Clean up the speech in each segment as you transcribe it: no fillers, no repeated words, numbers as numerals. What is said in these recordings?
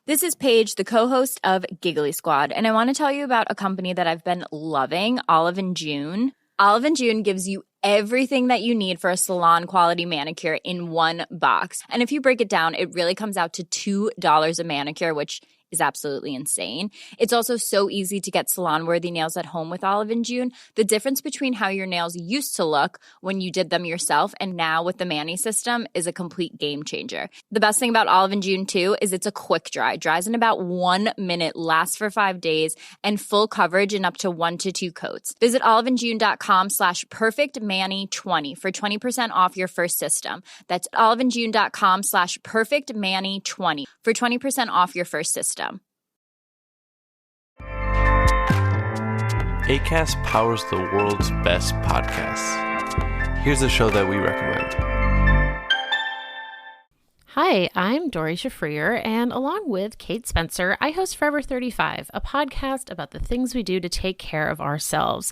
This is Paige, the co-host of Giggly Squad, and I want to tell you about a company that I've been loving, Olive & June. Olive & June gives you everything that you need for a salon-quality manicure in one box. And if you break it down, it really comes out to $2 a manicure, which is absolutely insane. It's also so easy to get salon-worthy nails at home with Olive & June. The difference between how your nails used to look when you did them yourself and now with the Mani system is a complete game changer. The best thing about Olive & June, too, is it's a quick dry. Dries in about 1 minute, lasts for 5 days, and full coverage in up to 1 to 2 coats. Visit oliveandjune.com/perfectmani20 for 20% off your first system. That's oliveandjune.com/perfectmani20 for 20% off your first system. Acast powers the world's best podcasts. Here's a show that we recommend. Hi, I'm Dori Shafrir, and along with Kate Spencer, I host Forever 35, a podcast about the things we do to take care of ourselves.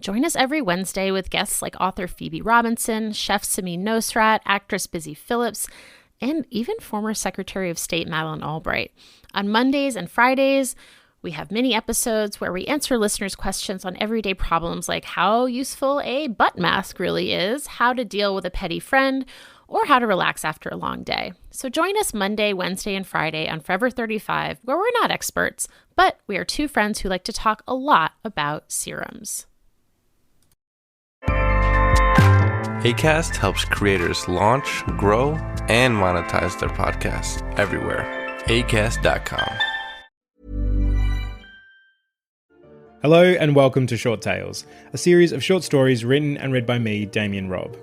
Join us every Wednesday with guests like author Phoebe Robinson, chef Samin Nosrat, actress Busy Phillips, and even former Secretary of State Madeleine Albright. On Mondays and Fridays, we have mini episodes where we answer listeners' questions on everyday problems like how useful a butt mask really is, how to deal with a petty friend, or how to relax after a long day. So join us Monday, Wednesday, and Friday on Forever 35, where we're not experts, but we are two friends who like to talk a lot about serums. Acast helps creators launch, grow, and monetize their podcasts everywhere. Acast.com. Hello and welcome to Short Tales, a series of short stories written and read by me, Damian Robb.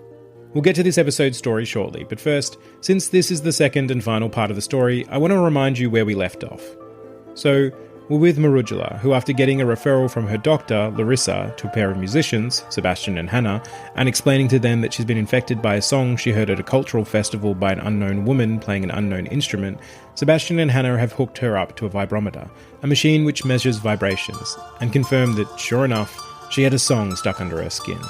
We'll get to this episode's story shortly, but first, since this is the second and final part of the story, I want to remind you where we left off. So, we're with Marugula, who after getting a referral from her doctor, Larissa, to a pair of musicians, Sebastian and Hannah, and explaining to them that she's been infected by a song she heard at a cultural festival by an unknown woman playing an unknown instrument, Sebastian and Hannah have hooked her up to a vibrometer, a machine which measures vibrations, and confirmed that, sure enough, she had a song stuck under her skin.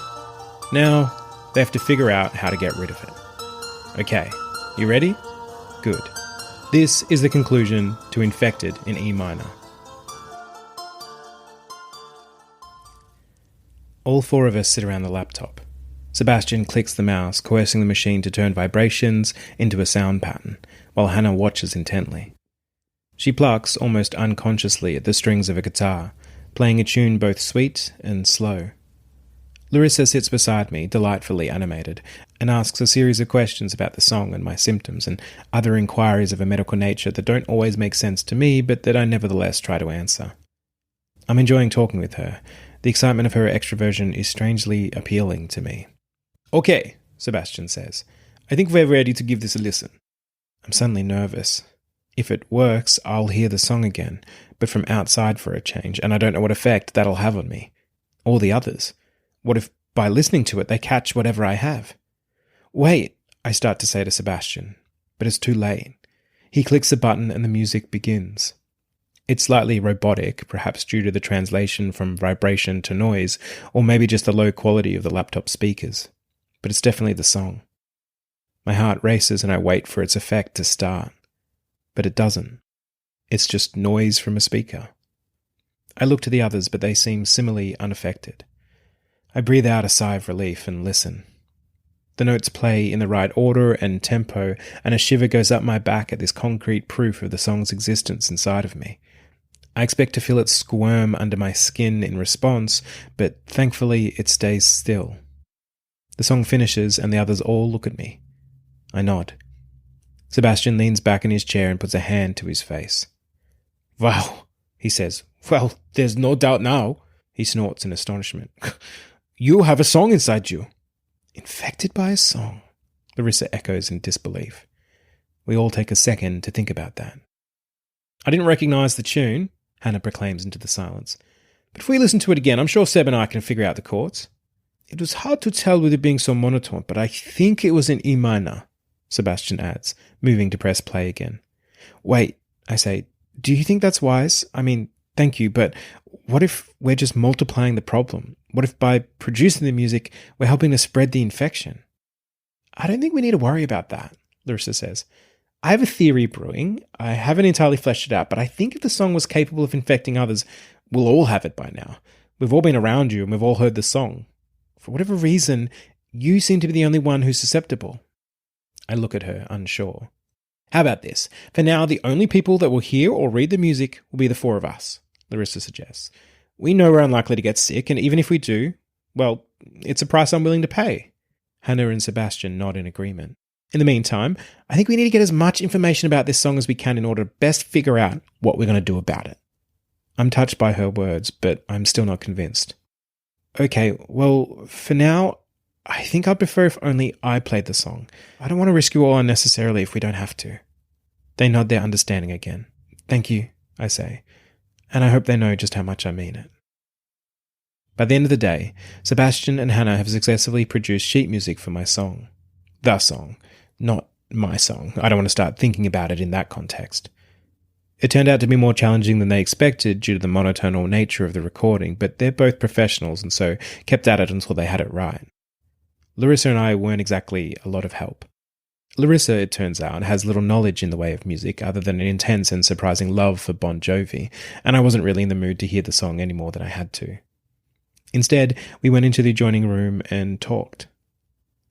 Now, they have to figure out how to get rid of it. Okay, you ready? Good. This is the conclusion to Infected in E minor. All four of us sit around the laptop. Sebastian clicks the mouse, coercing the machine to turn vibrations into a sound pattern, while Hannah watches intently. She plucks, almost unconsciously, at the strings of a guitar, playing a tune both sweet and slow. Larissa sits beside me, delightfully animated, and asks a series of questions about the song and my symptoms, and other inquiries of a medical nature that don't always make sense to me, but that I nevertheless try to answer. I'm enjoying talking with her. The excitement of her extroversion is strangely appealing to me. Okay, Sebastian says. I think we're ready to give this a listen. I'm suddenly nervous. If it works, I'll hear the song again, but from outside for a change, and I don't know what effect that'll have on me. Or the others. What if, by listening to it, they catch whatever I have? Wait, I start to say to Sebastian, but it's too late. He clicks a button and the music begins. It's slightly robotic, perhaps due to the translation from vibration to noise, or maybe just the low quality of the laptop speakers. But it's definitely the song. My heart races and I wait for its effect to start. But it doesn't. It's just noise from a speaker. I look to the others, but they seem similarly unaffected. I breathe out a sigh of relief and listen. The notes play in the right order and tempo, and a shiver goes up my back at this concrete proof of the song's existence inside of me. I expect to feel it squirm under my skin in response, but thankfully it stays still. The song finishes and the others all look at me. I nod. Sebastian leans back in his chair and puts a hand to his face. Wow, he says. Well, there's no doubt now. He snorts in astonishment. You have a song inside you. Infected by a song, Larissa echoes in disbelief. We all take a second to think about that. I didn't recognise the tune, Hannah proclaims into the silence. But if we listen to it again, I'm sure Seb and I can figure out the chords. It was hard to tell with it being so monotone, but I think it was in E minor, Sebastian adds, moving to press play again. Wait, I say, do you think that's wise? I mean, thank you, but what if we're just multiplying the problem? What if by producing the music, we're helping to spread the infection? I don't think we need to worry about that, Larissa says. I have a theory brewing. I haven't entirely fleshed it out, but I think if the song was capable of infecting others, we'll all have it by now. We've all been around you and we've all heard the song. For whatever reason, you seem to be the only one who's susceptible. I look at her, unsure. How about this? For now, the only people that will hear or read the music will be the four of us, Larissa suggests. We know we're unlikely to get sick, and even if we do, well, it's a price I'm willing to pay. Hannah and Sebastian nod in agreement. In the meantime, I think we need to get as much information about this song as we can in order to best figure out what we're going to do about it. I'm touched by her words, but I'm still not convinced. Okay, well, for now, I think I'd prefer if only I played the song. I don't want to risk you all unnecessarily if we don't have to. They nod their understanding again. Thank you, I say, and I hope they know just how much I mean it. By the end of the day, Sebastian and Hannah have successfully produced sheet music for my song. The song. Not my song. I don't want to start thinking about it in that context. It turned out to be more challenging than they expected due to the monotonal nature of the recording, but they're both professionals and so kept at it until they had it right. Larissa and I weren't exactly a lot of help. Larissa, it turns out, has little knowledge in the way of music other than an intense and surprising love for Bon Jovi, and I wasn't really in the mood to hear the song any more than I had to. Instead, we went into the adjoining room and talked.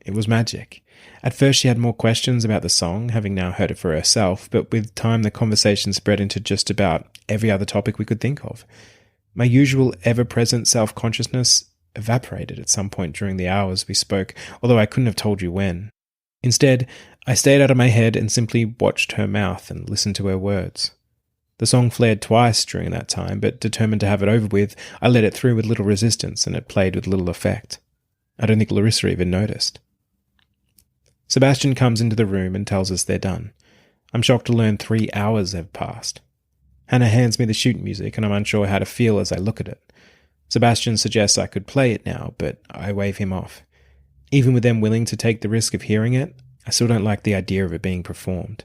It was magic. At first she had more questions about the song, having now heard it for herself, but with time the conversation spread into just about every other topic we could think of. My usual ever-present self-consciousness evaporated at some point during the hours we spoke, although I couldn't have told you when. Instead, I stayed out of my head and simply watched her mouth and listened to her words. The song flared twice during that time, but determined to have it over with, I let it through with little resistance and it played with little effect. I don't think Larissa even noticed. Sebastian comes into the room and tells us they're done. I'm shocked to learn 3 hours have passed. Hannah hands me the sheet music and I'm unsure how to feel as I look at it. Sebastian suggests I could play it now, but I wave him off. Even with them willing to take the risk of hearing it, I still don't like the idea of it being performed.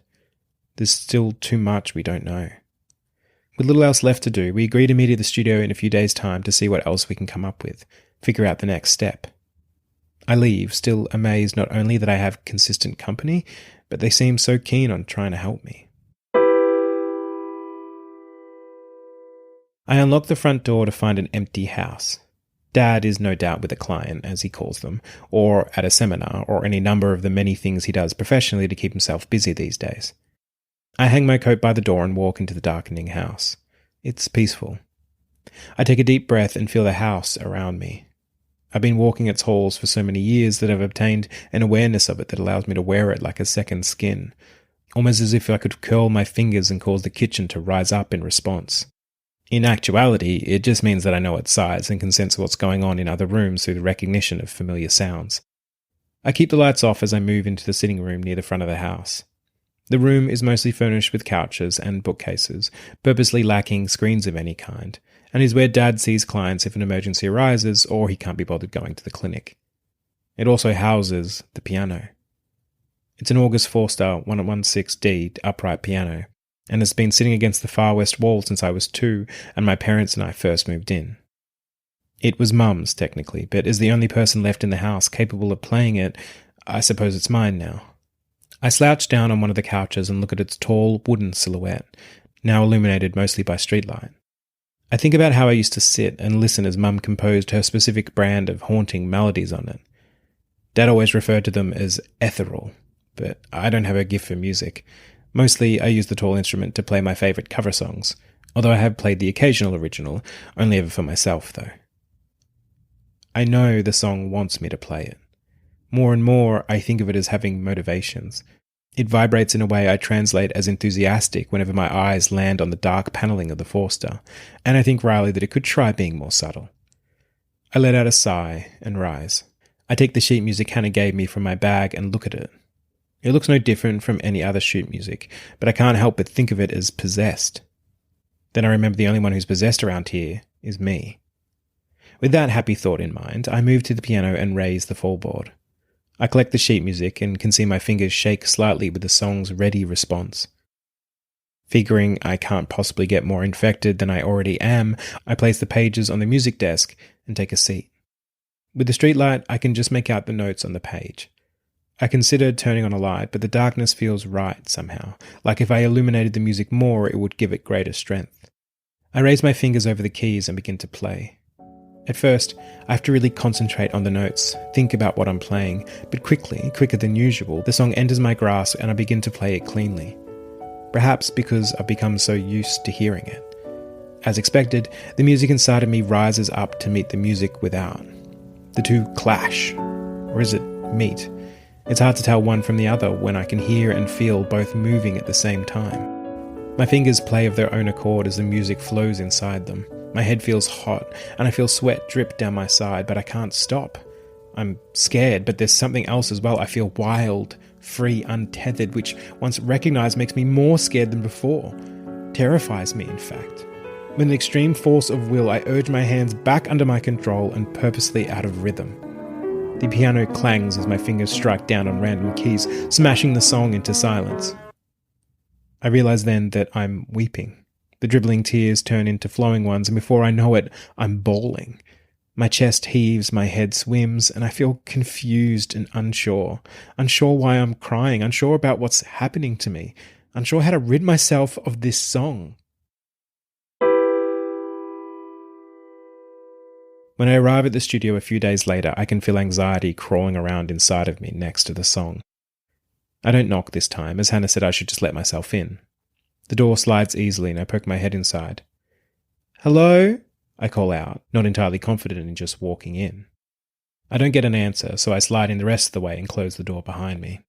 There's still too much we don't know. With little else left to do, we agree to meet at the studio in a few days' time to see what else we can come up with, figure out the next step. I leave, still amazed not only that I have consistent company, but they seem so keen on trying to help me. I unlock the front door to find an empty house. Dad is no doubt with a client, as he calls them, or at a seminar, or any number of the many things he does professionally to keep himself busy these days. I hang my coat by the door and walk into the darkening house. It's peaceful. I take a deep breath and feel the house around me. I've been walking its halls for so many years that I've obtained an awareness of it that allows me to wear it like a second skin, almost as if I could curl my fingers and cause the kitchen to rise up in response. In actuality, it just means that I know its size and can sense what's going on in other rooms through the recognition of familiar sounds. I keep the lights off as I move into the sitting room near the front of the house. The room is mostly furnished with couches and bookcases, purposely lacking screens of any kind, and is where Dad sees clients if an emergency arises or he can't be bothered going to the clinic. It also houses the piano. It's an August Forster 116D upright piano, and has been sitting against the far west wall since I was 2 and my parents and I first moved in. It was Mum's, technically, but as the only person left in the house capable of playing it, I suppose it's mine now. I slouch down on one of the couches and look at its tall, wooden silhouette, now illuminated mostly by streetlight. I think about how I used to sit and listen as Mum composed her specific brand of haunting melodies on it. Dad always referred to them as ethereal, but I don't have a gift for music. Mostly, I use the tall instrument to play my favourite cover songs, although I have played the occasional original, only ever for myself, though. I know the song wants me to play it. More and more, I think of it as having motivations. It vibrates in a way I translate as enthusiastic whenever my eyes land on the dark panelling of the Forster, and I think wryly that it could try being more subtle. I let out a sigh and rise. I take the sheet music Hannah gave me from my bag and look at it. It looks no different from any other sheet music, but I can't help but think of it as possessed. Then I remember the only one who's possessed around here is me. With that happy thought in mind, I move to the piano and raise the fallboard. I collect the sheet music and can see my fingers shake slightly with the song's ready response. Figuring I can't possibly get more infected than I already am, I place the pages on the music desk and take a seat. With the streetlight, I can just make out the notes on the page. I considered turning on a light, but the darkness feels right somehow, like if I illuminated the music more, it would give it greater strength. I raise my fingers over the keys and begin to play. At first, I have to really concentrate on the notes, think about what I'm playing, but quicker than usual, the song enters my grasp and I begin to play it cleanly. Perhaps because I've become so used to hearing it. As expected, the music inside of me rises up to meet the music without. The two clash. Or is it meet? It's hard to tell one from the other when I can hear and feel both moving at the same time. My fingers play of their own accord as the music flows inside them. My head feels hot, and I feel sweat drip down my side, but I can't stop. I'm scared, but there's something else as well. I feel wild, free, untethered, which, once recognized, makes me more scared than before. Terrifies me, in fact. With an extreme force of will, I urge my hands back under my control and purposely out of rhythm. The piano clangs as my fingers strike down on random keys, smashing the song into silence. I realize then that I'm weeping. The dribbling tears turn into flowing ones, and before I know it, I'm bawling. My chest heaves, my head swims, and I feel confused and unsure. Unsure why I'm crying, unsure about what's happening to me, unsure how to rid myself of this song. When I arrive at the studio a few days later, I can feel anxiety crawling around inside of me next to the song. I don't knock this time, as Hannah said I should just let myself in. The door slides easily and I poke my head inside. "Hello?" I call out, not entirely confident in just walking in. I don't get an answer, so I slide in the rest of the way and close the door behind me.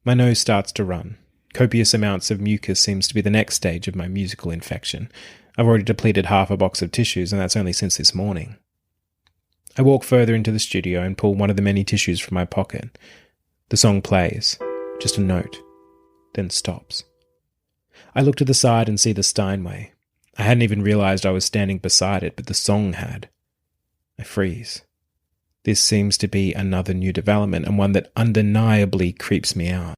My nose starts to run. Copious amounts of mucus seems to be the next stage of my musical infection. I've already depleted half a box of tissues, and that's only since this morning. I walk further into the studio and pull one of the many tissues from my pocket. The song plays, just a note, then stops. I look to the side and see the Steinway. I hadn't even realized I was standing beside it, but the song had. I freeze. This seems to be another new development, and one that undeniably creeps me out.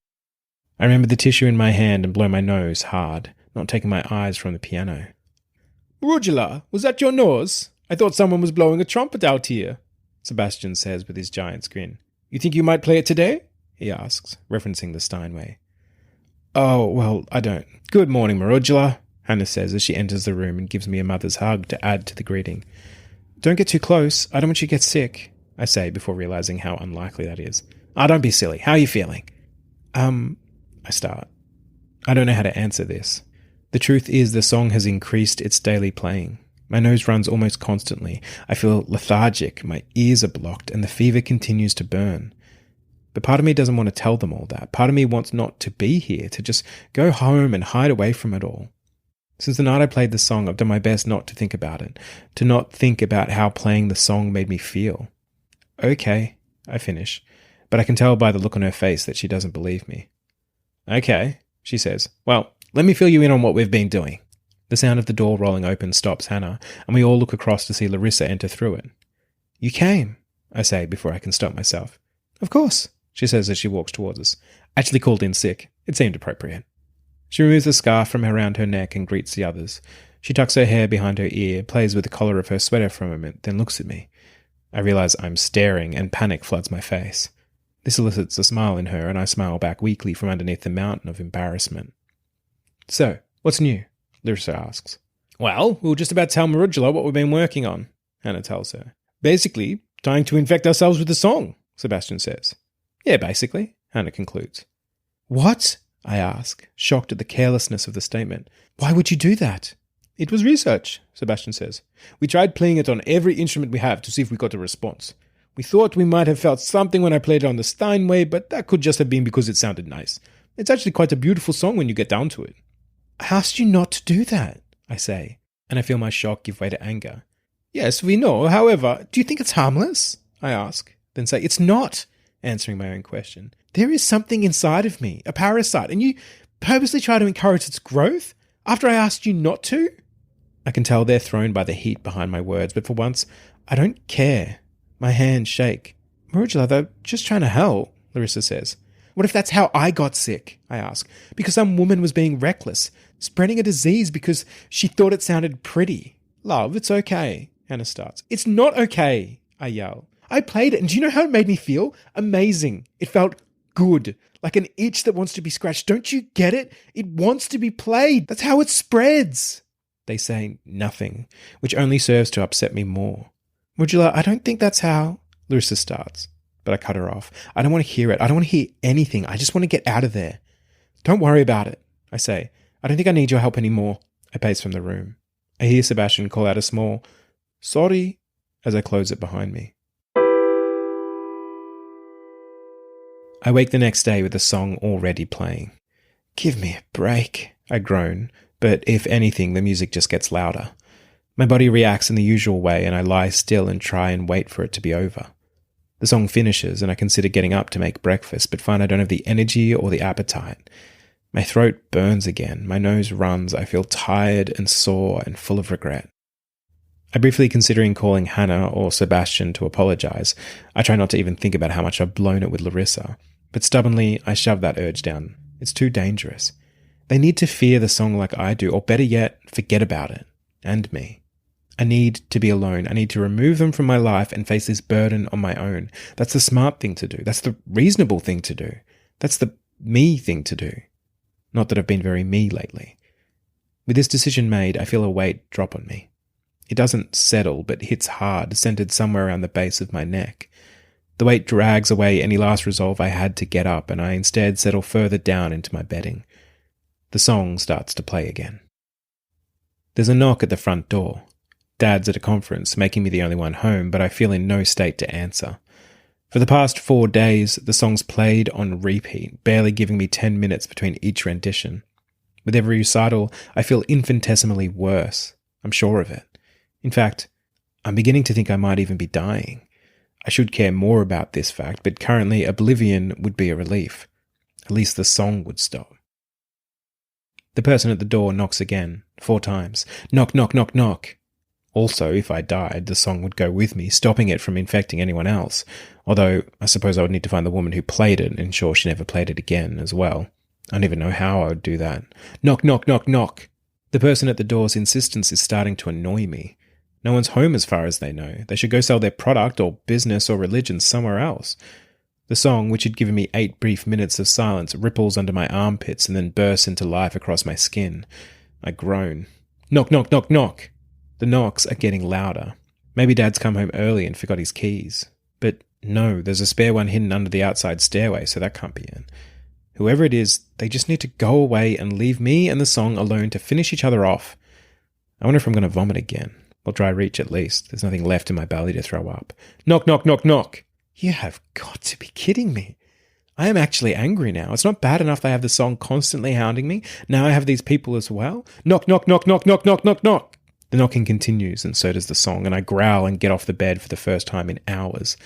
I remember the tissue in my hand and blow my nose hard, not taking my eyes from the piano. "Rugula, was that your nose? I thought someone was blowing a trumpet out here," Sebastian says with his giant grin. "You think you might play it today?" he asks, referencing the Steinway. "Oh, well, I don't. Good morning, Marugula," Hannah says as she enters the room and gives me a mother's hug to add to the greeting. "Don't get too close. I don't want you to get sick," I say before realizing how unlikely that is. Don't be silly. How are you feeling?" I start. I don't know how to answer this. The truth is the song has increased its daily playing. My nose runs almost constantly. I feel lethargic, my ears are blocked, and the fever continues to burn. But part of me doesn't want to tell them all that. Part of me wants not to be here, to just go home and hide away from it all. Since the night I played the song, I've done my best not to think about it, to not think about how playing the song made me feel. "Okay," I finish, but I can tell by the look on her face that she doesn't believe me. "Okay," she says. "Well, let me fill you in on what we've been doing." The sound of the door rolling open stops Hannah, and we all look across to see Larissa enter through it. "You came," I say before I can stop myself. "Of course," she says as she walks towards us. "Actually called in sick. It seemed appropriate." She removes the scarf from around her neck and greets the others. She tucks her hair behind her ear, plays with the collar of her sweater for a moment, then looks at me. I realize I'm staring, and panic floods my face. This elicits a smile in her, and I smile back weakly from underneath the mountain of embarrassment. "So, what's new?" Larissa asks. "Well, we were just about to tell Marugula what we've been working on," Hannah tells her. "Basically, trying to infect ourselves with the song," Sebastian says. "Yeah, basically," Hannah concludes. "What?" I ask, shocked at the carelessness of the statement. "Why would you do that?" "It was research," Sebastian says. "We tried playing it on every instrument we have to see if we got a response. We thought we might have felt something when I played it on the Steinway, but that could just have been because it sounded nice. It's actually quite a beautiful song when you get down to it." "I asked you not to do that," I say, and I feel my shock give way to anger. "Yes, we know. However, do you think it's harmless?" I ask, then say, "It's not," answering my own question. "There is something inside of me, a parasite, and you purposely try to encourage its growth after I asked you not to?" I can tell they're thrown by the heat behind my words, but for once, I don't care. My hands shake. "Marugula, they're just trying to help," Larissa says. "What if that's how I got sick?" I ask. "Because some woman was being reckless, spreading a disease because she thought it sounded pretty." "Love, it's okay," Hannah starts. "It's not okay," I yell. "I played it, and do you know how it made me feel? Amazing. It felt good, like an itch that wants to be scratched. Don't you get it? It wants to be played. That's how it spreads. They say nothing, which only serves to upset me more. Modula, I don't think that's how... Larissa starts, but I cut her off. I don't want to hear it. I don't want to hear anything. I just want to get out of there. Don't worry about it, I say. I don't think I need your help anymore. I pace from the room. I hear Sebastian call out a small, sorry, as I close it behind me. I wake the next day with the song already playing. Give me a break, I groan, but if anything, the music just gets louder. My body reacts in the usual way, and I lie still and try and wait for it to be over. The song finishes, and I consider getting up to make breakfast, but find I don't have the energy or the appetite. My throat burns again, my nose runs, I feel tired and sore and full of regret. I'm briefly considering calling Hannah or Sebastian to apologise. I try not to even think about how much I've blown it with Larissa, but stubbornly I shove that urge down. It's too dangerous. They need to fear the song like I do, or better yet, forget about it. And me. I need to be alone. I need to remove them from my life and face this burden on my own. That's the smart thing to do. That's the reasonable thing to do. That's the me thing to do. Not that I've been very me lately. With this decision made, I feel a weight drop on me. It doesn't settle, but hits hard, centered somewhere around the base of my neck. The weight drags away any last resolve I had to get up, and I instead settle further down into my bedding. The song starts to play again. There's a knock at the front door. Dad's at a conference, making me the only one home, but I feel in no state to answer. For the past 4 days, the song's played on repeat, barely giving me 10 minutes between each rendition. With every recital, I feel infinitesimally worse. I'm sure of it. In fact, I'm beginning to think I might even be dying. I should care more about this fact, but currently oblivion would be a relief. At least the song would stop. The person at the door knocks again, 4 times. Knock, knock, knock, knock. Also, if I died, the song would go with me, stopping it from infecting anyone else. Although, I suppose I would need to find the woman who played it and ensure she never played it again as well. I don't even know how I would do that. Knock, knock, knock, knock. The person at the door's insistence is starting to annoy me. No one's home as far as they know. They should go sell their product or business or religion somewhere else. The song, which had given me 8 brief minutes of silence, ripples under my armpits and then bursts into life across my skin. I groan. Knock, knock, knock, knock. The knocks are getting louder. Maybe Dad's come home early and forgot his keys. But no, there's a spare one hidden under the outside stairway, so that can't be it. Whoever it is, they just need to go away and leave me and the song alone to finish each other off. I wonder if I'm going to vomit again. Well, dry reach at least. There's nothing left in my belly to throw up. Knock, knock, knock, knock. You have got to be kidding me. I am actually angry now. It's not bad enough they have the song constantly hounding me. Now I have these people as well. Knock, knock, knock, knock, knock, knock, knock, knock. The knocking continues, and so does the song, and I growl and get off the bed for the first time in hours.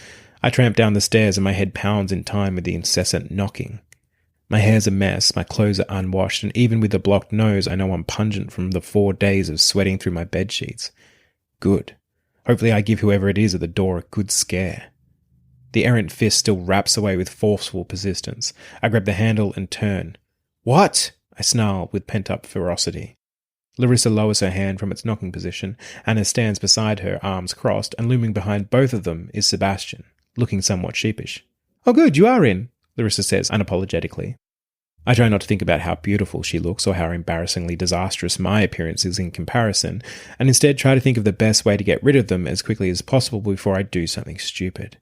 I tramp down the stairs, and my head pounds in time with the incessant knocking. My hair's a mess, my clothes are unwashed, and even with the blocked nose, I know I'm pungent from the 4 days of sweating through my bedsheets. Good. Hopefully I give whoever it is at the door a good scare. The errant fist still raps away with forceful persistence. I grab the handle and turn. What? I snarl with pent-up ferocity. Larissa lowers her hand from its knocking position. Anna stands beside her, arms crossed, and looming behind both of them is Sebastian, looking somewhat sheepish. Oh good, you are in, Larissa says unapologetically. I try not to think about how beautiful she looks or how embarrassingly disastrous my appearance is in comparison, and instead try to think of the best way to get rid of them as quickly as possible before I do something stupid.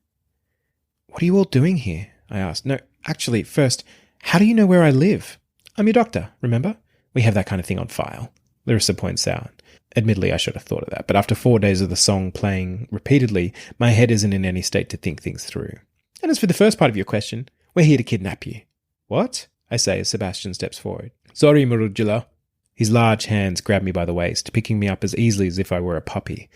What are you all doing here? I ask. No, actually, first, how do you know where I live? I'm your doctor, remember? We have that kind of thing on file. Larissa points out. Admittedly, I should have thought of that, but after 4 days of the song playing repeatedly, my head isn't in any state to think things through. And as for the first part of your question, we're here to kidnap you. What? I say as Sebastian steps forward. Sorry, Marugula. His large hands grab me by the waist, picking me up as easily as if I were a puppy.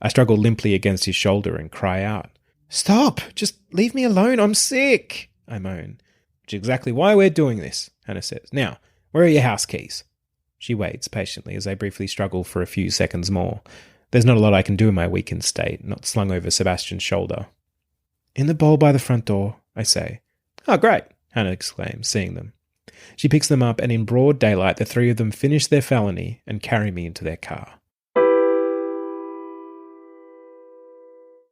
I struggle limply against his shoulder and cry out. Stop! Just leave me alone, I'm sick! I moan. Which is exactly why we're doing this, Hannah says. Now, where are your house keys? She waits patiently as I briefly struggle for a few seconds more. There's not a lot I can do in my weakened state, not slung over Sebastian's shoulder. In the bowl by the front door, I say. Oh, great, Hannah exclaims, seeing them. She picks them up, and in broad daylight, the 3 of them finish their felony and carry me into their car.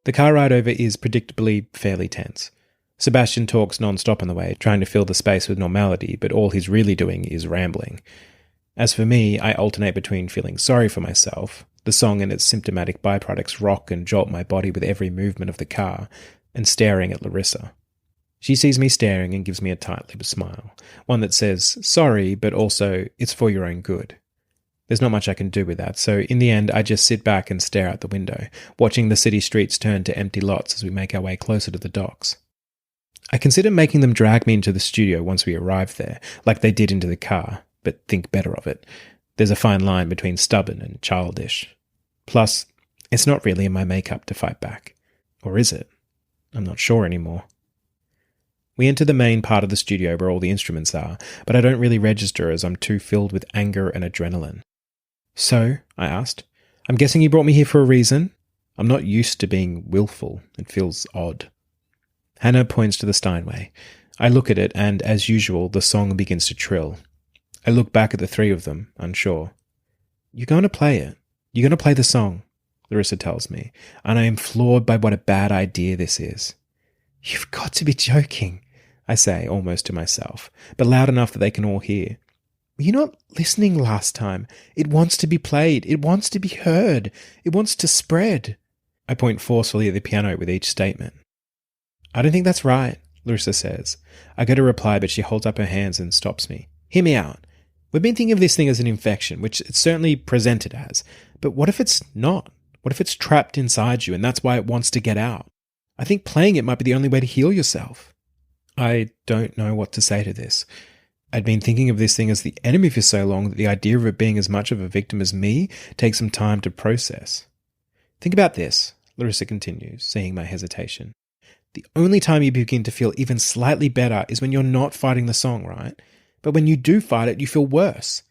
The car ride over is predictably fairly tense. Sebastian talks non-stop on the way, trying to fill the space with normality, but all he's really doing is rambling. As for me, I alternate between feeling sorry for myself, the song and its symptomatic byproducts rock and jolt my body with every movement of the car, and staring at Larissa. She sees me staring and gives me a tight-lipped smile, one that says, sorry, but also, it's for your own good. There's not much I can do with that, so in the end I just sit back and stare out the window, watching the city streets turn to empty lots as we make our way closer to the docks. I consider making them drag me into the studio once we arrive there, like they did into the car, but think better of it. There's a fine line between stubborn and childish. Plus, it's not really in my makeup to fight back. Or is it? I'm not sure anymore. We enter the main part of the studio where all the instruments are, but I don't really register as I'm too filled with anger and adrenaline. So, I asked, I'm guessing you brought me here for a reason? I'm not used to being willful. It feels odd. Hannah points to the Steinway. I look at it, and as usual, the song begins to trill. I look back at the three of them, unsure. You're going to play it. You're going to play the song, Larissa tells me, and I am floored by what a bad idea this is. You've got to be joking, I say, almost to myself, but loud enough that they can all hear. Were you not listening last time? It wants to be played. It wants to be heard. It wants to spread. I point forcefully at the piano with each statement. I don't think that's right, Larissa says. I go to reply, but she holds up her hands and stops me. Hear me out. We've been thinking of this thing as an infection, which it's certainly presented as. But what if it's not? What if it's trapped inside you and that's why it wants to get out? I think playing it might be the only way to heal yourself. I don't know what to say to this. I'd been thinking of this thing as the enemy for so long that the idea of it being as much of a victim as me takes some time to process. Think about this, Larissa continues, seeing my hesitation. The only time you begin to feel even slightly better is when you're not fighting the song, right? But when you do fight it, you feel worse.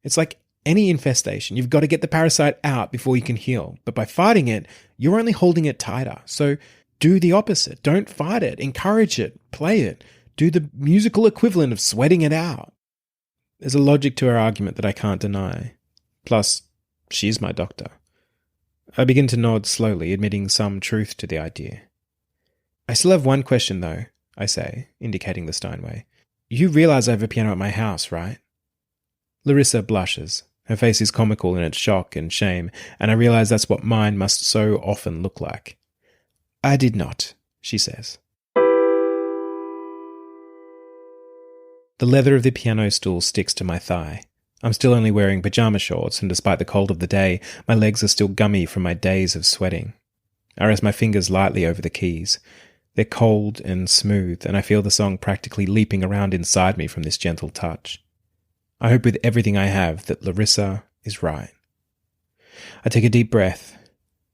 It's like any infestation. You've got to get the parasite out before you can heal. But by fighting it, you're only holding it tighter. So do the opposite. Don't fight it. Encourage it. Play it. Do the musical equivalent of sweating it out. There's a logic to her argument that I can't deny. Plus, she's my doctor. I begin to nod slowly, admitting some truth to the idea. I still have one question, though, I say, indicating the Steinway. You realize I have a piano at my house, right? Larissa blushes. Her face is comical in its shock and shame, and I realize that's what mine must so often look like. I did not, she says. The leather of the piano stool sticks to my thigh. I'm still only wearing pajama shorts, and despite the cold of the day, my legs are still gummy from my days of sweating. I rest my fingers lightly over the keys. They're cold and smooth, and I feel the song practically leaping around inside me from this gentle touch. I hope with everything I have that Larissa is right. I take a deep breath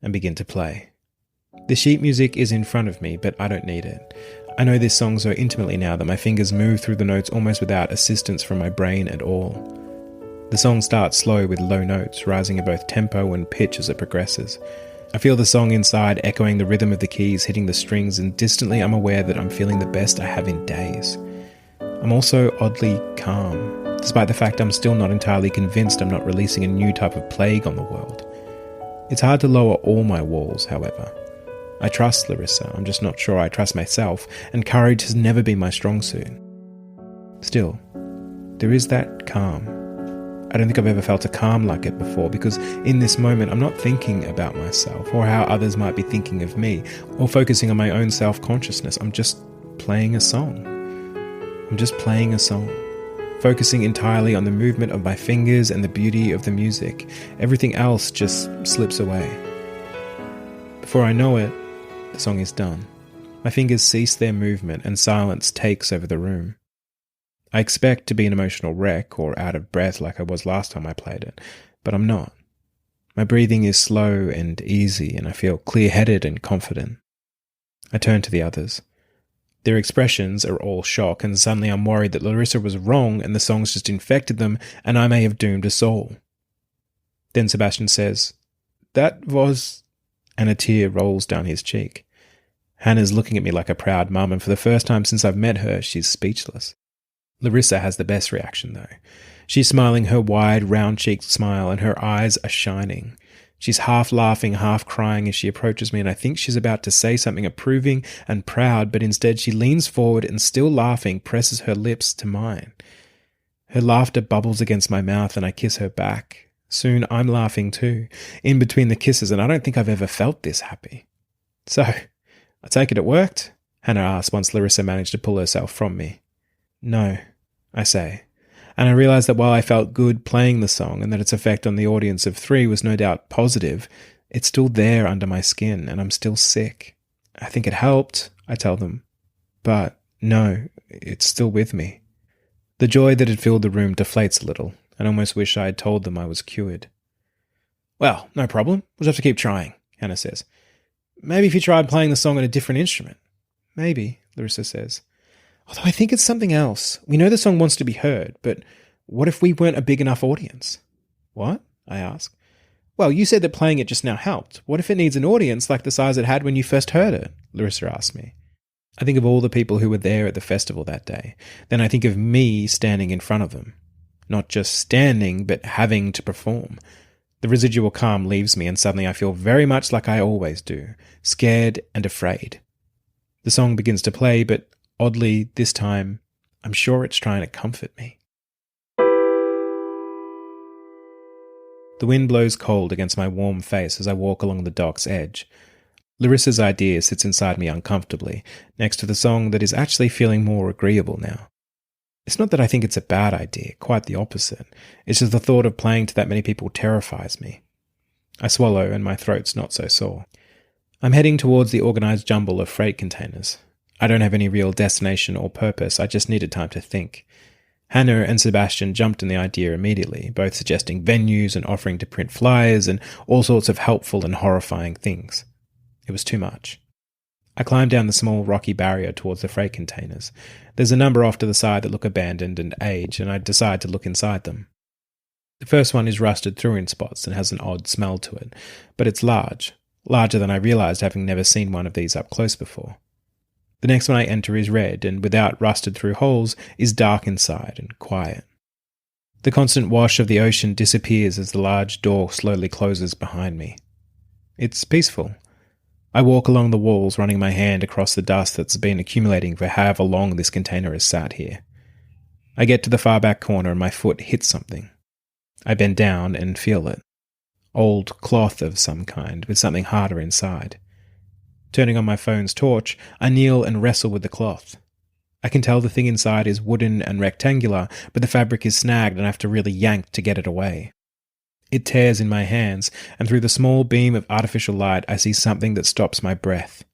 and begin to play. The sheet music is in front of me, but I don't need it. I know this song so intimately now that my fingers move through the notes almost without assistance from my brain at all. The song starts slow with low notes, rising in both tempo and pitch as it progresses. I feel the song inside echoing the rhythm of the keys hitting the strings, and distantly I'm aware that I'm feeling the best I have in days. I'm also oddly calm, despite the fact I'm still not entirely convinced I'm not releasing a new type of plague on the world. It's hard to lower all my walls, however. I trust Larissa, I'm just not sure I trust myself, and courage has never been my strong suit. Still, there is that calm. I don't think I've ever felt a calm like it before, because in this moment I'm not thinking about myself or how others might be thinking of me or focusing on my own self-consciousness. I'm just playing a song. I'm just playing a song, focusing entirely on the movement of my fingers and the beauty of the music. Everything else just slips away. Before I know it, the song is done. My fingers cease their movement and silence takes over the room. I expect to be an emotional wreck or out of breath like I was last time I played it, but I'm not. My breathing is slow and easy, and I feel clear-headed and confident. I turn to the others. Their expressions are all shock, and suddenly I'm worried that Larissa was wrong and the song's just infected them, and I may have doomed us all. Then Sebastian says, "That was..." and a tear rolls down his cheek. Hannah's looking at me like a proud mum, and for the first time since I've met her, she's speechless. Larissa has the best reaction, though. She's smiling her wide, round-cheeked smile, and her eyes are shining. She's half laughing, half crying as she approaches me, and I think she's about to say something approving and proud, but instead she leans forward and, still laughing, presses her lips to mine. Her laughter bubbles against my mouth and I kiss her back. Soon I'm laughing too, in between the kisses, and I don't think I've ever felt this happy. So, I take it worked? Hannah asks once Larissa managed to pull herself from me. No, I say, and I realise that while I felt good playing the song and that its effect on the audience of 3 was no doubt positive, it's still there under my skin and I'm still sick. I think it helped, I tell them, but no, it's still with me. The joy that had filled the room deflates a little, and I almost wish I had told them I was cured. Well, no problem, we'll just have to keep trying, Hannah says. Maybe if you tried playing the song on a different instrument. Maybe, Larissa says. Although I think it's something else. We know the song wants to be heard, but what if we weren't a big enough audience? What? I ask. Well, you said that playing it just now helped. What if it needs an audience like the size it had when you first heard it? Larissa asked me. I think of all the people who were there at the festival that day. Then I think of me standing in front of them. Not just standing, but having to perform. The residual calm leaves me and suddenly I feel very much like I always do, scared and afraid. The song begins to play, but oddly, this time, I'm sure it's trying to comfort me. The wind blows cold against my warm face as I walk along the dock's edge. Larissa's idea sits inside me uncomfortably, next to the song that is actually feeling more agreeable now. It's not that I think it's a bad idea, quite the opposite. It's just the thought of playing to that many people terrifies me. I swallow and my throat's not so sore. I'm heading towards the organised jumble of freight containers. I don't have any real destination or purpose, I just needed time to think. Hannah and Sebastian jumped on the idea immediately, both suggesting venues and offering to print flyers and all sorts of helpful and horrifying things. It was too much. I climb down the small rocky barrier towards the freight containers. There's a number off to the side that look abandoned and aged, and I decide to look inside them. The first one is rusted through in spots and has an odd smell to it, but it's larger than I realised having never seen one of these up close before. The next one I enter is red, and without rusted through holes, is dark inside and quiet. The constant wash of the ocean disappears as the large door slowly closes behind me. It's peaceful. I walk along the walls, running my hand across the dust that's been accumulating for however long this container has sat here. I get to the far back corner and my foot hits something. I bend down and feel it. Old cloth of some kind, with something harder inside. Turning on my phone's torch, I kneel and wrestle with the cloth. I can tell the thing inside is wooden and rectangular, but the fabric is snagged and I have to really yank to get it away. It tears in my hands, and through the small beam of artificial light I see something that stops my breath.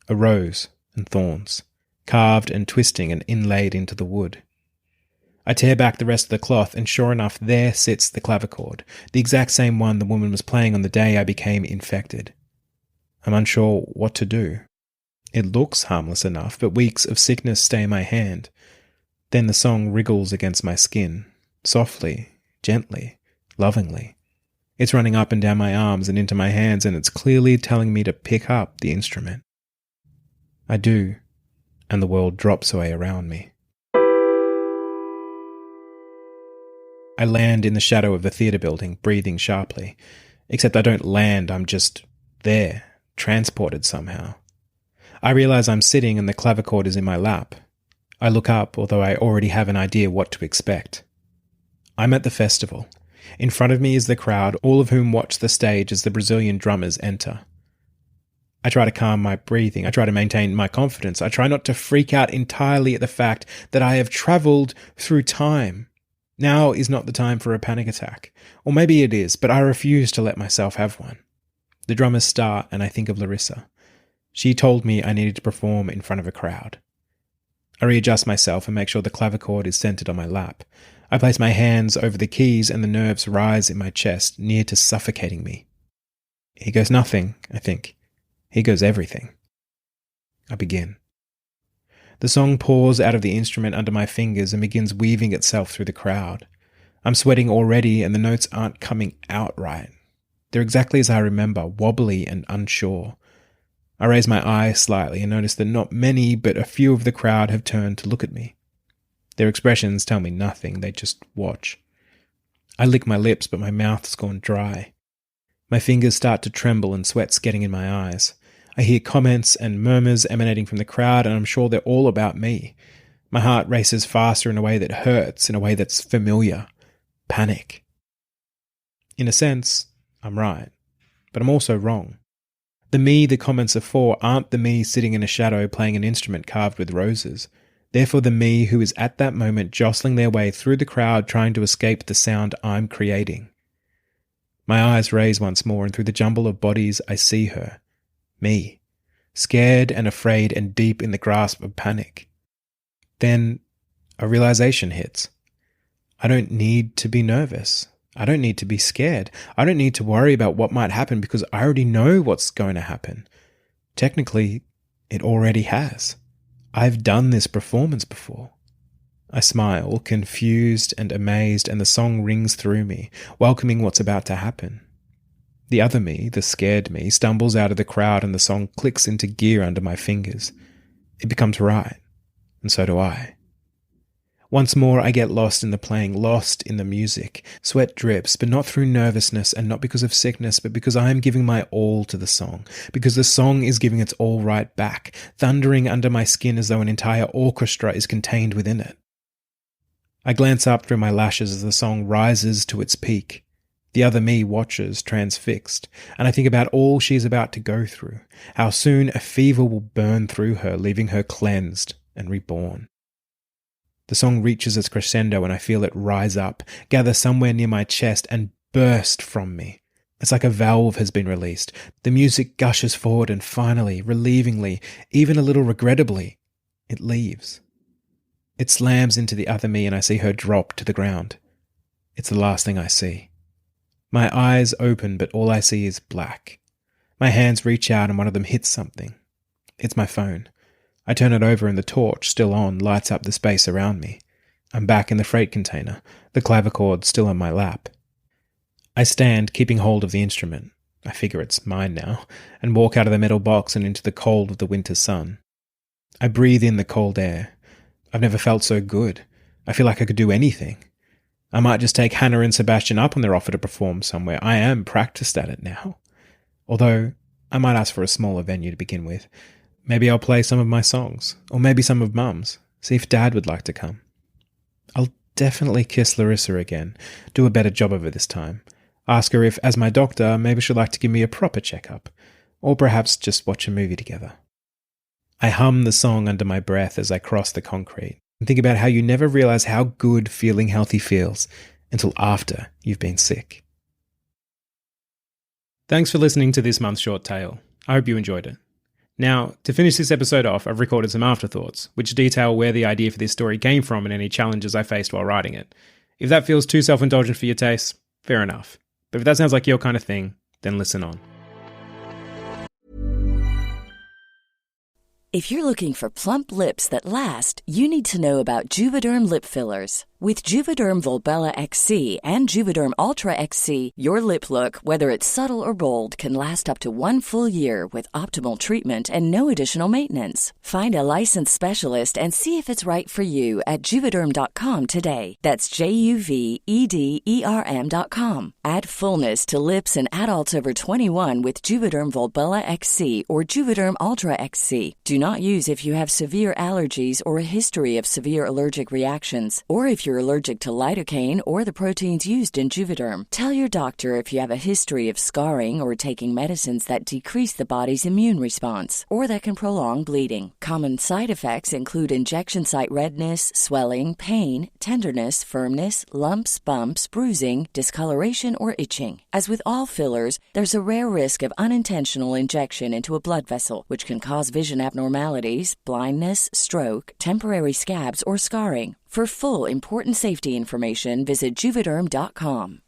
A rose and thorns, carved and twisting and inlaid into the wood. I tear back the rest of the cloth, and sure enough, there sits the clavichord, the exact same one the woman was playing on the day I became infected. I'm unsure what to do. It looks harmless enough, but weeks of sickness stay in my hand. Then the song wriggles against my skin, softly, gently, lovingly. It's running up and down my arms and into my hands, and it's clearly telling me to pick up the instrument. I do, and the world drops away around me. I land in the shadow of the theatre building, breathing sharply. Except I don't land, I'm just there, transported somehow. I realise I'm sitting and the clavichord is in my lap. I look up, although I already have an idea what to expect. I'm at the festival. In front of me is the crowd, all of whom watch the stage as the Brazilian drummers enter. I try to calm my breathing. I try to maintain my confidence. I try not to freak out entirely at the fact that I have travelled through time. Now is not the time for a panic attack. Or maybe it is, but I refuse to let myself have one. The drummers start, and I think of Larissa. She told me I needed to perform in front of a crowd. I readjust myself and make sure the clavichord is centered on my lap. I place my hands over the keys and the nerves rise in my chest, near to suffocating me. Here goes nothing, I think. Here goes everything. I begin. The song pours out of the instrument under my fingers and begins weaving itself through the crowd. I'm sweating already and the notes aren't coming out right. They're exactly as I remember, wobbly and unsure. I raise my eyes slightly and notice that not many, but a few of the crowd have turned to look at me. Their expressions tell me nothing, they just watch. I lick my lips, but my mouth's gone dry. My fingers start to tremble and sweat's getting in my eyes. I hear comments and murmurs emanating from the crowd, and I'm sure they're all about me. My heart races faster in a way that hurts, in a way that's familiar. Panic. In a sense, I'm right, but I'm also wrong. The me the comments are for aren't the me sitting in a shadow playing an instrument carved with roses. They're for the me who is at that moment jostling their way through the crowd trying to escape the sound I'm creating. My eyes raise once more, and through the jumble of bodies I see her. Me. Scared and afraid and deep in the grasp of panic. Then a realization hits. I don't need to be nervous. I don't need to be scared. I don't need to worry about what might happen because I already know what's going to happen. Technically, it already has. I've done this performance before. I smile, confused and amazed, and the song rings through me, welcoming what's about to happen. The other me, the scared me, stumbles out of the crowd and the song clicks into gear under my fingers. It becomes right, and so do I. Once more I get lost in the playing, lost in the music. Sweat drips, but not through nervousness and not because of sickness, but because I am giving my all to the song. Because the song is giving its all right back, thundering under my skin as though an entire orchestra is contained within it. I glance up through my lashes as the song rises to its peak. The other me watches, transfixed, and I think about all she is about to go through, how soon a fever will burn through her, leaving her cleansed and reborn. The song reaches its crescendo and I feel it rise up, gather somewhere near my chest and burst from me. It's like a valve has been released. The music gushes forward and finally, relievingly, even a little regrettably, it leaves. It slams into the other me and I see her drop to the ground. It's the last thing I see. My eyes open, but all I see is black. My hands reach out and one of them hits something. It's my phone. I turn it over and the torch, still on, lights up the space around me. I'm back in the freight container, the clavichord still on my lap. I stand, keeping hold of the instrument. I figure it's mine now, and walk out of the metal box and into the cold of the winter sun. I breathe in the cold air. I've never felt so good. I feel like I could do anything. I might just take Hannah and Sebastian up on their offer to perform somewhere. I am practiced at it now. Although, I might ask for a smaller venue to begin with. Maybe I'll play some of my songs, or maybe some of Mum's, see if Dad would like to come. I'll definitely kiss Larissa again, do a better job of it this time. Ask her if, as my doctor, maybe she'd like to give me a proper checkup, or perhaps just watch a movie together. I hum the song under my breath as I cross the concrete, and think about how you never realize how good feeling healthy feels until after you've been sick. Thanks for listening to this month's short tale. I hope you enjoyed it. Now, to finish this episode off, I've recorded some afterthoughts, which detail where the idea for this story came from and any challenges I faced while writing it. If that feels too self-indulgent for your taste, fair enough. But if that sounds like your kind of thing, then listen on. If you're looking for plump lips that last, you need to know about Juvederm lip fillers. With Juvederm Volbella XC and Juvederm Ultra XC, your lip look, whether it's subtle or bold, can last up to 1 full year with optimal treatment and no additional maintenance. Find a licensed specialist and see if it's right for you at Juvederm.com today. That's JUVEDERM.com. Add fullness to lips in adults over 21 with Juvederm Volbella XC or Juvederm Ultra XC. Do not use if you have severe allergies or a history of severe allergic reactions, or if you're allergic to lidocaine or the proteins used in Juvederm. Tell your doctor if you have a history of scarring or taking medicines that decrease the body's immune response or that can prolong bleeding. Common side effects include injection site redness, swelling, pain, tenderness, firmness, lumps, bumps, bruising, discoloration, or itching. As with all fillers, there's a rare risk of unintentional injection into a blood vessel, which can cause vision abnormalities, blindness, stroke, temporary scabs, or scarring. For full, important safety information, visit Juvederm.com.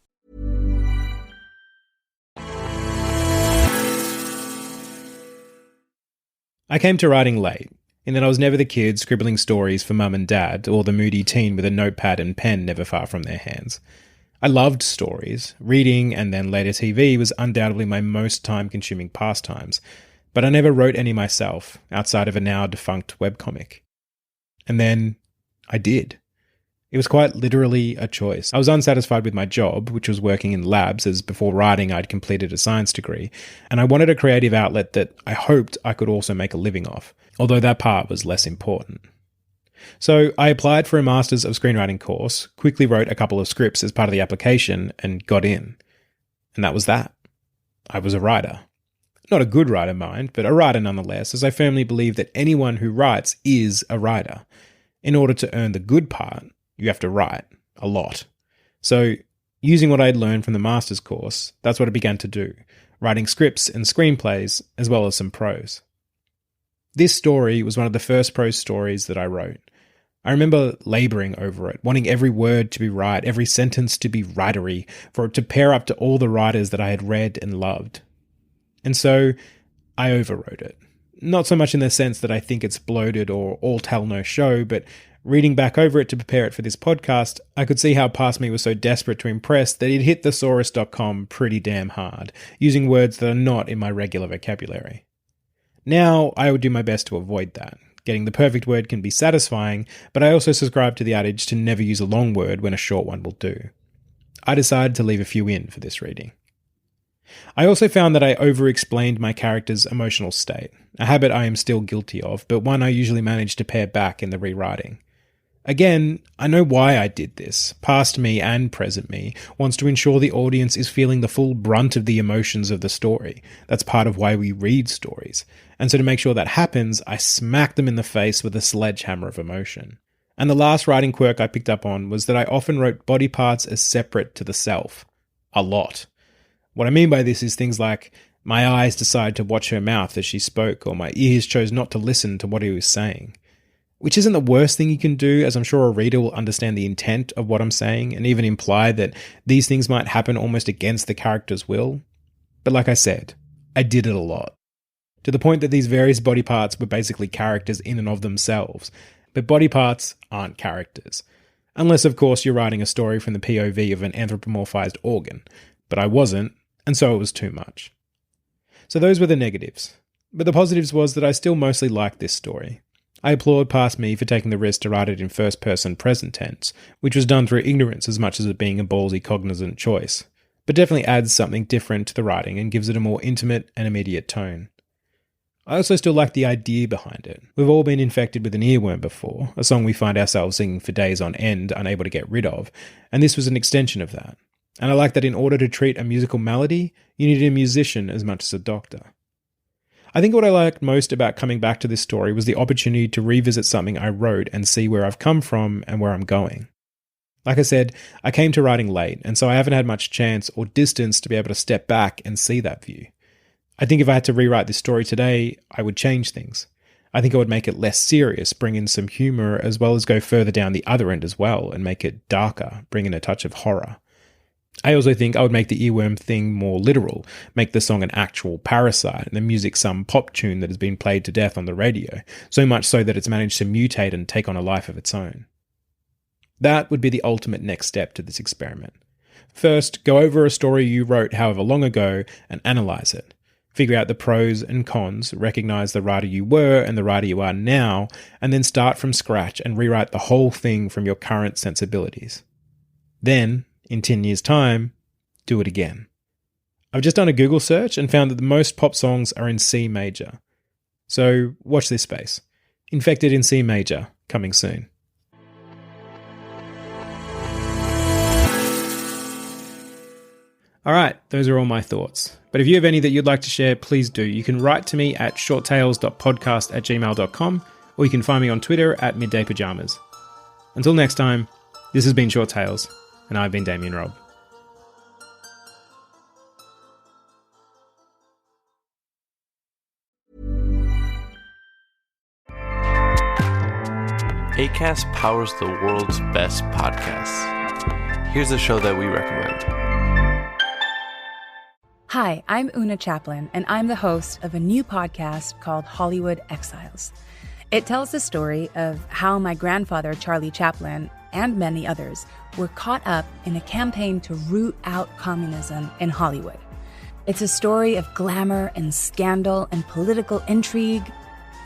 I came to writing late, in that I was never the kid scribbling stories for Mum and Dad, or the moody teen with a notepad and pen never far from their hands. I loved stories. Reading, and then later TV, was undoubtedly my most time-consuming pastimes, but I never wrote any myself, outside of a now-defunct webcomic. And then I did. It was quite literally a choice. I was unsatisfied with my job, which was working in labs, as before writing I'd completed a science degree, and I wanted a creative outlet that I hoped I could also make a living off, although that part was less important. So I applied for a Masters of Screenwriting course, quickly wrote a couple of scripts as part of the application, and got in. And that was that. I was a writer. Not a good writer, mind, but a writer nonetheless, as I firmly believe that anyone who writes is a writer. In order to earn the good part, you have to write a lot. So, using what I'd learned from the master's course, that's what I began to do, writing scripts and screenplays, as well as some prose. This story was one of the first prose stories that I wrote. I remember labouring over it, wanting every word to be right, every sentence to be writery, for it to pair up to all the writers that I had read and loved. And so, I overwrote it. Not so much in the sense that I think it's bloated or all tell no show, but reading back over it to prepare it for this podcast, I could see how past me was so desperate to impress that he'd hit thesaurus.com pretty damn hard, using words that are not in my regular vocabulary. Now, I would do my best to avoid that. Getting the perfect word can be satisfying, but I also subscribe to the adage to never use a long word when a short one will do. I decided to leave a few in for this reading. I also found that I over-explained my character's emotional state, a habit I am still guilty of, but one I usually manage to pare back in the rewriting. Again, I know why I did this. Past me and present me wants to ensure the audience is feeling the full brunt of the emotions of the story. That's part of why we read stories. And so to make sure that happens, I smack them in the face with a sledgehammer of emotion. And the last writing quirk I picked up on was that I often wrote body parts as separate to the self. A lot. What I mean by this is things like, my eyes decided to watch her mouth as she spoke, or my ears chose not to listen to what he was saying. Which isn't the worst thing you can do, as I'm sure a reader will understand the intent of what I'm saying, and even imply that these things might happen almost against the character's will. But like I said, I did it a lot. To the point that these various body parts were basically characters in and of themselves. But body parts aren't characters. Unless, of course, you're writing a story from the POV of an anthropomorphized organ. But I wasn't, and so it was too much. So those were the negatives. But the positives was that I still mostly liked this story. I applaud past me for taking the risk to write it in first-person present tense, which was done through ignorance as much as it being a ballsy cognizant choice, but definitely adds something different to the writing and gives it a more intimate and immediate tone. I also still like the idea behind it. We've all been infected with an earworm before, a song we find ourselves singing for days on end, unable to get rid of, and this was an extension of that. And I like that in order to treat a musical malady, you needed a musician as much as a doctor. I think what I liked most about coming back to this story was the opportunity to revisit something I wrote and see where I've come from and where I'm going. Like I said, I came to writing late, and so I haven't had much chance or distance to be able to step back and see that view. I think if I had to rewrite this story today, I would change things. I think I would make it less serious, bring in some humour, as well as go further down the other end as well, and make it darker, bring in a touch of horror. I also think I would make the earworm thing more literal, make the song an actual parasite, and the music some pop tune that has been played to death on the radio, so much so that it's managed to mutate and take on a life of its own. That would be the ultimate next step to this experiment. First, go over a story you wrote however long ago and analyse it. Figure out the pros and cons, recognise the writer you were and the writer you are now, and then start from scratch and rewrite the whole thing from your current sensibilities. Then, in 10 years' time, do it again. I've just done a Google search and found that the most pop songs are in C major. So watch this space. Infected in C major, coming soon. Alright, those are all my thoughts. But if you have any that you'd like to share, please do. You can write to me at shorttales.podcast@gmail.com, or you can find me on Twitter at middaypajamas. Until next time, this has been Short Tales. And I've been Damian Robb. Acast powers the world's best podcasts. Here's a show that we recommend. Hi, I'm Una Chaplin, and I'm the host of a new podcast called Hollywood Exiles. It tells the story of how my grandfather, Charlie Chaplin, and many others were caught up in a campaign to root out communism in Hollywood. It's a story of glamour and scandal and political intrigue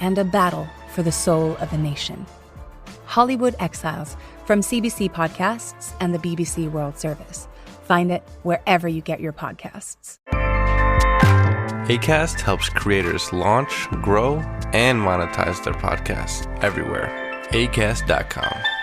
and a battle for the soul of a nation. Hollywood Exiles From CBC Podcasts and the BBC World Service. Find it wherever you get your podcasts. Acast helps creators launch, grow, and monetize their podcasts everywhere. Acast.com.